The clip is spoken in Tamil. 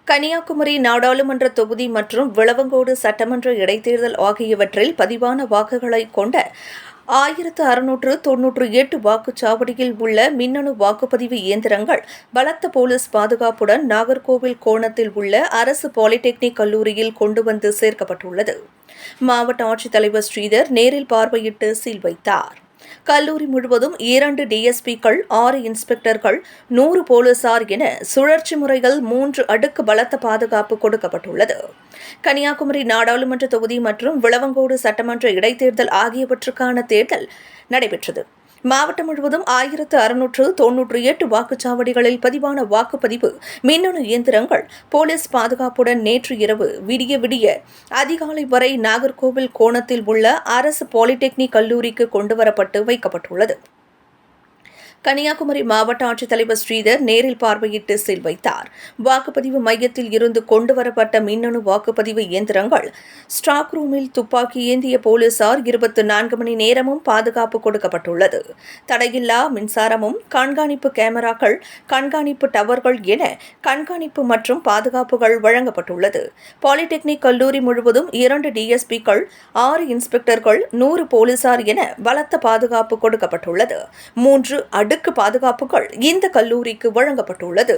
கன்னியாகுமரி நாடாளுமன்ற தொகுதி மற்றும் விளவங்கோடு சட்டமன்ற இடைத்தேர்தல் ஆகியவற்றில் பதிவான வாக்குகளை கொண்ட 1698 வாக்குச்சாவடியில் உள்ள மின்னணு வாக்குப்பதிவு இயந்திரங்கள் பலத்த போலீஸ் பாதுகாப்புடன் நாகர்கோவில் கோணத்தில் உள்ள அரசு பாலிடெக்னிக் கல்லூரியில் கொண்டு வந்து சேர்க்கப்பட்டுள்ளது. மாவட்ட ஆட்சித்தலைவர் ஸ்ரீதர் நேரில் பார்வையிட்டு சீல் வைத்தார். கல்லூரி முழுவதும் 2 டிஎஸ்பிக்கள், 6 இன்ஸ்பெக்டர்கள், 100 போலீசார் என சுழற்சி முறையில் 3 அடுக்கு பலத்த பாதுகாப்பு கொடுக்கப்பட்டுள்ளது. கன்னியாகுமரி நாடாளுமன்ற தொகுதி மற்றும் விளவங்கோடு சட்டமன்ற இடைத்தேர்தல் ஆகியவற்றுக்கான தேர்தல் நடைபெற்றது. மாவட்டம் முழுவதும் 1698 வாக்குச்சாவடிகளில் பதிவான வாக்குப்பதிவு மின்னணு இயந்திரங்கள் போலீஸ் பாதுகாப்புடன் நேற்று இரவு விடிய அதிகாலை வரை நாகர்கோவில் கோணத்தில் உள்ள அரசு பாலிடெக்னிக் கல்லூரிக்கு கொண்டுவரப்பட்டு வைக்கப்பட்டுள்ளது. கன்னியாகுமரி மாவட்ட ஆட்சித்தலைவர் ஸ்ரீதர் நேரில் பார்வையிட்டு சீல் வைத்தார். வாக்குப்பதிவு மையத்தில் இருந்து கொண்டுவரப்பட்ட மின்னணு வாக்குப்பதிவு இயந்திரங்கள் ஸ்டாக் ரூமில் துப்பாக்கி ஏந்திய போலீசார் 24 மணி நேரமும் பாதுகாப்பு கொடுக்கப்பட்டுள்ளது. தடையில்லா மின்சாரமும், கண்காணிப்பு கேமராக்கள், கண்காணிப்பு டவர்கள் என கண்காணிப்பு மற்றும் பாதுகாப்புகள் வழங்கப்பட்டுள்ளது. பாலிடெக்னிக் கல்லூரி முழுவதும் 2 டிஎஸ்பிக்கள், 6 இன்ஸ்பெக்டர்கள், 100 போலீசார் என பலத்த பாதுகாப்பு கொடுக்கப்பட்டுள்ளது. 3 அடுக்கு பாதுகாப்புகள் இந்த கல்லூரிக்கு வழங்கப்பட்டுள்ளது.